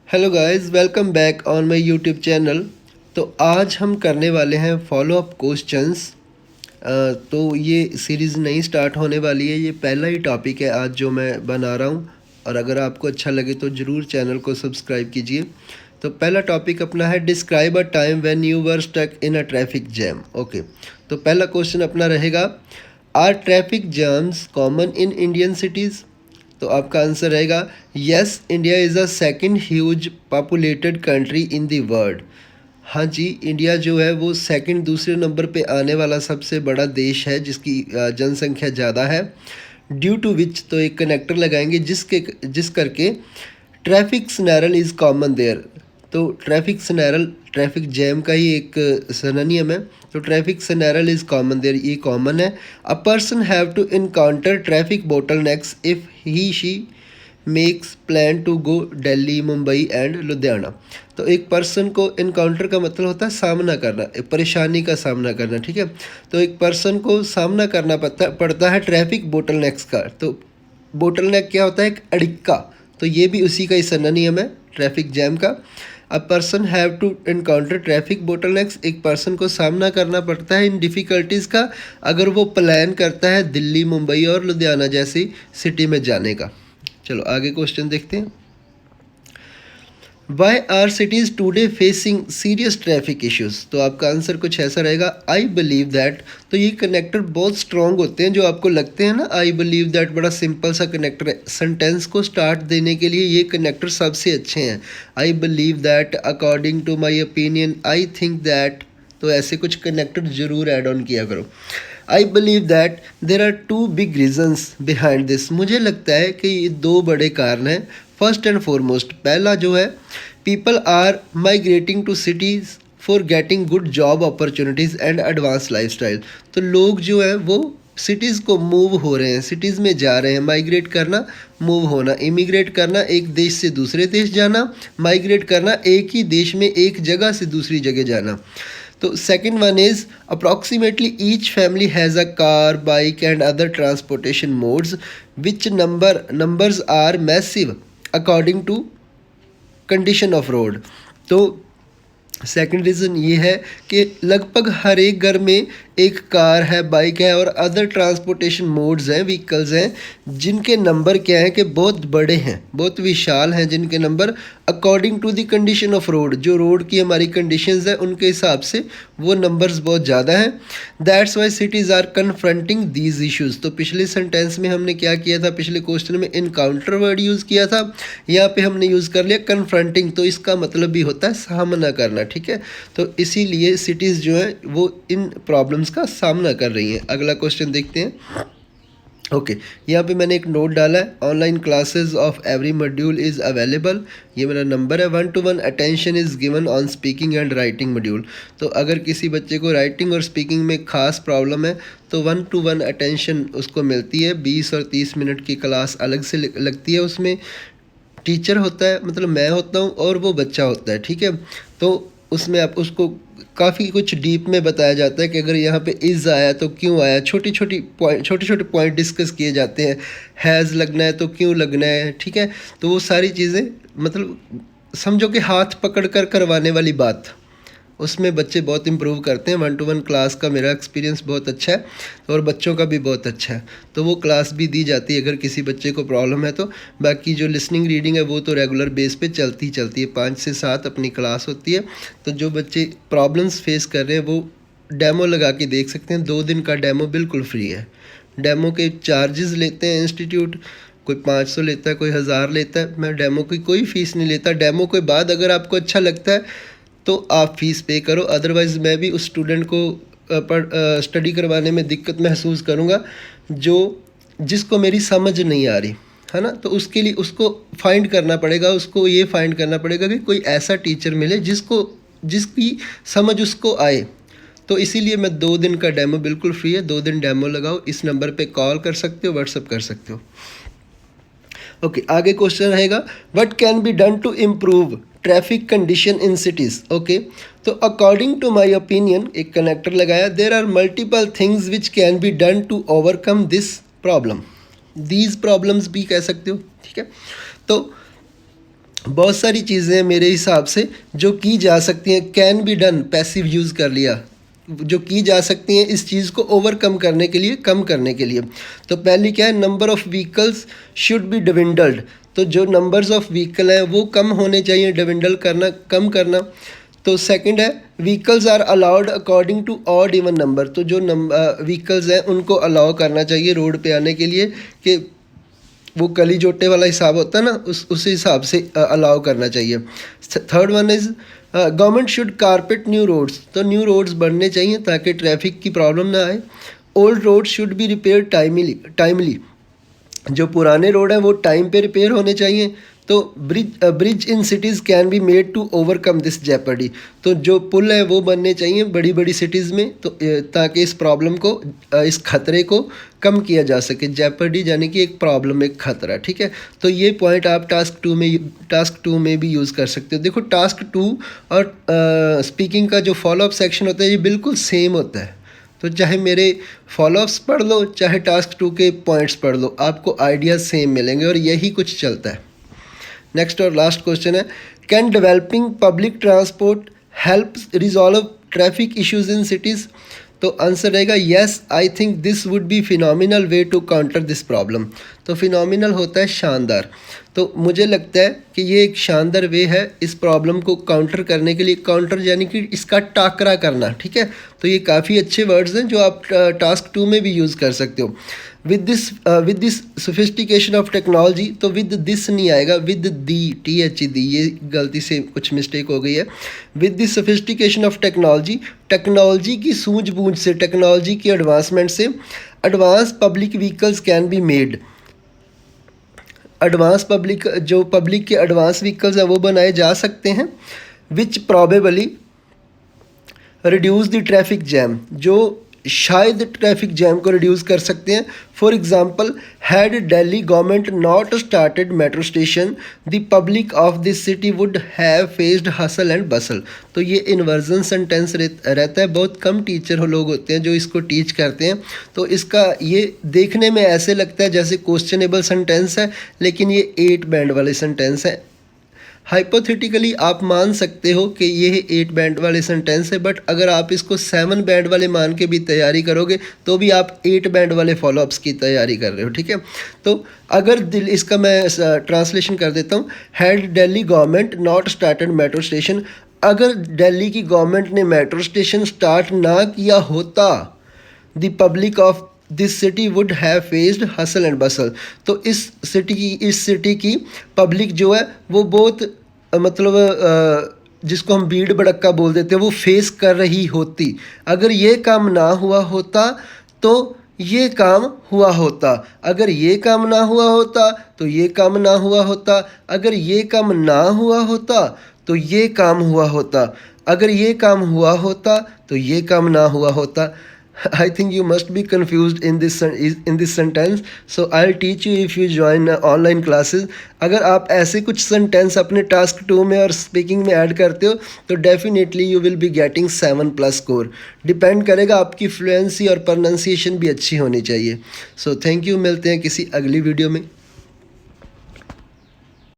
Hello guys, welcome back on my YouTube channel. तो आज हम करने वाले हैं फॉलो अप क्वेश्चंस। तो ये सीरीज़ नई स्टार्ट होने वाली है। ये पहला ही टॉपिक है आज जो मैं बना रहा हूँ, और अगर आपको अच्छा लगे तो ज़रूर चैनल को सब्सक्राइब कीजिए। तो पहला टॉपिक अपना है describe a time when you were stuck in a traffic jam. Okay, तो पहला क्वेश्चन अपना रहेगा, are traffic jams common in Indian cities? तो आपका आंसर रहेगा yes, India is a second huge populated country in the world. हाँ जी, India जो है वो सेकंड दूसरे नंबर पे आने वाला सबसे बड़ा देश है जिसकी जनसंख्या ज़्यादा है। ड्यू टू विच, तो एक कनेक्टर लगाएंगे जिस करके traffic snarl is common there. तो ट्रैफिक स्नैरल ट्रैफिक जैम का ही एक सिनोनियम है। तो traffic snarl is common there, ये कॉमन है। A person have to encounter traffic bottlenecks if he she makes plan to go Delhi, Mumbai and Ludhiana. तो एक पर्सन को इनकाउंटर का मतलब होता है सामना करना, एक परेशानी का सामना करना, ठीक है। तो एक पर्सन को सामना करना पड़ता है ट्रैफिक बोटल नेक्स का। तो बोटल नेक क्या होता है? एक अड़िक्का। तो ये भी उसी का ही सिनोनियम है ट्रैफिक जैम का। A person have to encounter traffic bottlenecks, एक पर्सन को सामना करना पड़ता है इन डिफ़िकल्टीज़ का अगर वो प्लान करता है दिल्ली, मुंबई और लुधियाना जैसी सिटी में जाने का। चलो आगे क्वेश्चन देखते हैं। Why are cities today facing serious traffic issues? तो आपका आंसर कुछ ऐसा रहेगा, आई बिलीव दैट। तो ये कनेक्टर बहुत स्ट्रॉन्ग होते हैं जो आपको लगते हैं ना, आई बिलीव दैट बड़ा सिंपल सा कनेक्टर है। सेंटेंस को स्टार्ट देने के लिए ये कनेक्टर सबसे अच्छे हैं। I believe that, according to my opinion, I think that. तो ऐसे कुछ कनेक्टर ज़रूर ऐड ऑन किया करो। I believe that there are two big reasons behind this. मुझे लगता है कि ये दो बड़े कारण हैं। फर्स्ट एंड फॉरमोस्ट, पहला जो है, people are migrating to cities for getting good job opportunities and advance lifestyle. तो लोग जो है वो सिटीज़ को मूव हो रहे हैं, सिटीज़ में जा रहे हैं। माइग्रेट करना, मूव होना। इमिग्रेट करना, एक देश से दूसरे देश जाना। माइग्रेट करना, एक ही देश में एक जगह से दूसरी जगह जाना। तो second one is approximately each family has a car, bike and other transportation modes which numbers are massive according to condition of road. तो सेकंड रीज़न ये है कि लगभग हर एक घर में एक कार है, बाइक है और अदर ट्रांसपोर्टेशन मोड्स हैं, व्हीकल्स हैं, जिनके नंबर क्या हैं कि बहुत बड़े हैं, बहुत विशाल हैं, जिनके number according to the condition of road, जो रोड की हमारी कंडीशंस हैं उनके हिसाब से वो नंबर्स बहुत ज़्यादा हैं। That's why cities are confronting these issues. तो पिछले सेंटेंस में हमने क्या किया था? पिछले क्वेश्चन में इनकाउंटर वर्ड यूज़ किया था, यहाँ पे हमने यूज़ कर लिया कन्फ्रंटिंग। तो इसका मतलब भी होता है सामना करना, ठीक है। तो इसीलिए सिटीज़ जो हैं वो इन प्रॉब्लम्स का सामना कर रही हैं। अगला क्वेश्चन देखते हैं। ओके, यहाँ पे मैंने एक नोट डाला है, online classes of every module is available. ये मेरा नंबर है। 1-to-1 attention is given on speaking and writing module. तो अगर किसी बच्चे को राइटिंग और स्पीकिंग में ख़ास प्रॉब्लम है तो 1-to-1 अटेंशन उसको मिलती है। 20 और 30 मिनट की क्लास अलग से लगती है। उसमें टीचर होता है, मतलब मैं होता हूँ और वो बच्चा होता है, ठीक है। तो उसमें आप उसको काफ़ी कुछ डीप में बताया जाता है कि अगर यहाँ पे इज़ आया तो क्यों आया, छोटे छोटे पॉइंट डिस्कस किए जाते हैं। हैज़ लगना है तो क्यों लगना है, ठीक है। तो वो सारी चीज़ें, मतलब समझो कि हाथ पकड़ कर करवाने वाली बात, उसमें बच्चे बहुत इम्प्रूव करते हैं। 1-to-1 क्लास का मेरा एक्सपीरियंस बहुत अच्छा है और बच्चों का भी बहुत अच्छा है। तो वो क्लास भी दी जाती है अगर किसी बच्चे को प्रॉब्लम है तो। बाकी जो लिसनिंग रीडिंग है वो तो रेगुलर बेस पे चलती है। 5 से 7 अपनी क्लास होती है। तो जो बच्चे प्रॉब्लम्स फेस कर रहे हैं वो डेमो लगा के देख सकते हैं। 2 दिन का डेमो बिल्कुल फ्री है। डेमो के चार्जेस लेते हैं इंस्टीट्यूट, कोई 500 लेता है, कोई 1000 लेता है। मैं डेमो की कोई फ़ीस नहीं लेता। डेमो के बाद अगर आपको अच्छा लगता है तो आप फ़ीस पे करो, अदरवाइज़ मैं भी उस स्टूडेंट को स्टडी करवाने में दिक्कत महसूस करूँगा जो जिसको मेरी समझ नहीं आ रही है ना। तो उसके लिए उसको फाइंड करना पड़ेगा, उसको ये फाइंड करना पड़ेगा कि कोई ऐसा टीचर मिले जिसकी समझ उसको आए। तो इसीलिए मैं 2 दिन का डेमो बिल्कुल फ्री है। 2 दिन डेमो लगाओ। इस नंबर पे कॉल कर सकते हो, व्हाट्सअप कर सकते हो। ओके, आगे क्वेश्चन रहेगा, what can be done to improve traffic condition in cities? Okay, तो अकॉर्डिंग टू माई ओपिनियन, एक कनेक्टर लगाया, there are multiple things which can be done to overcome this problem. These problems भी कह सकते हो, ठीक है। तो बहुत सारी चीज़ें मेरे हिसाब से जो की जा सकती हैं, can be done, passive use कर लिया, जो की जा सकती हैं इस चीज़ को ओवरकम करने के लिए, कम करने के लिए। तो पहली क्या है, number of vehicles should be dwindled. तो जो नंबर्स ऑफ़ व्हीकल हैं वो कम होने चाहिए, डिविंडल करना, कम करना। तो सेकंड है, vehicles are allowed according to odd even number. तो जो व्हीकल्स हैं उनको अलाउ करना चाहिए रोड पे आने के लिए, कि वो कली जोटे वाला हिसाब होता है ना, उस हिसाब से अलाउ करना चाहिए। Third one is government should carpet new roads. तो न्यू रोड्स बनने चाहिए ताकि ट्रैफिक की प्रॉब्लम ना आए। Old road should be repair timely. जो पुराने रोड हैं वो टाइम पे रिपेयर होने चाहिए। तो bridge in cities can be made to overcome this jeopardy. तो जो पुल है वो बनने चाहिए बड़ी बड़ी सिटीज़ में, तो ताकि इस प्रॉब्लम को, इस खतरे को कम किया जा सके। जेपर्डी यानी कि एक प्रॉब्लम, एक खतरा, ठीक है। तो ये पॉइंट आप टास्क टू में भी यूज़ कर सकते हो। देखो टास्क टू और स्पीकिंग का जो फॉलोअप सेक्शन होता है ये बिल्कुल सेम होता है। तो चाहे मेरे फॉलोअप्स पढ़ लो, चाहे टास्क टू के पॉइंट्स पढ़ लो, आपको आइडियाज़ सेम मिलेंगे और यही कुछ चलता है। नेक्स्ट और लास्ट क्वेश्चन है, can developing public transport help resolve traffic issues in cities. तो आंसर रहेगा yes, I think this would be phenomenal way to counter this problem. तो फिनोमिनल होता है शानदार, तो मुझे लगता है कि ये एक शानदार वे है इस प्रॉब्लम को काउंटर करने के लिए। काउंटर यानी कि इसका टाकरा करना, ठीक है। तो ये काफ़ी अच्छे वर्ड्स हैं जो आप टास्क टू में भी यूज़ कर सकते हो। With this sophistication of technology, तो विद दिस नहीं आएगा, विद दी, THE, ये गलती से कुछ मिस्टेक हो गई है। With this sophistication of technology, technology की सूझबूझ से, टेक्नोलॉजी की एडवांसमेंट से advance public vehicles can be made. Advance public, जो पब्लिक के एडवांस व्हीकल्स हैं वो बनाए जा सकते हैं, which probably reduce the traffic jam, जो शायद ट्रैफिक जैम को रिड्यूस कर सकते हैं। For example, had Delhi government not started metro station, the public of this city would have faced hassle and बसल। तो ये इन्वर्जन सेंटेंस रहता है, बहुत कम टीचर लोग होते हैं जो इसको टीच करते हैं। तो इसका ये देखने में ऐसे लगता है जैसे क्वेश्चनेबल सेंटेंस है, लेकिन ये 8 बैंड वाले सेंटेंस है। हाइपोथेटिकली आप मान सकते हो कि ये 8 बैंड वाले सेंटेंस है, बट अगर आप इसको 7 बैंड वाले मान के भी तैयारी करोगे तो भी आप 8 बैंड वाले फॉलोअप्स की तैयारी कर रहे हो, ठीक है। तो अगर इसका मैं ट्रांसलेशन कर देता हूँ, had Delhi government not started metro station, अगर दिल्ली की गवर्नमेंट ने मेट्रो स्टेशन स्टार्ट ना किया होता, the public of this city would have faced hassle and बसल। तो इस सिटी की पब्लिक जो है वो बहुत मतलब जिसको हम भीड़ भड़क्का बोल देते हैं वो फेस कर रही होती। अगर ये काम ना हुआ होता तो ये काम हुआ होता, अगर ये काम ना हुआ होता तो ये काम ना हुआ होता, अगर ये काम ना हुआ होता तो ये काम हुआ होता, अगर ये काम हुआ होता तो ये काम ना हुआ होता। I think you must be confused in this sentence, so I'll teach you if you join online classes. अगर आप ऐसे कुछ सेंटेंस अपने टास्क 2 में और स्पीकिंग में ऐड करते हो तो definitely you will be getting 7+ score. Depend करेगा, आपकी फ्लुएंसी और प्रोनाउंसिएशन भी अच्छी होनी चाहिए। सो थैंक यू, मिलते हैं किसी अगली वीडियो में।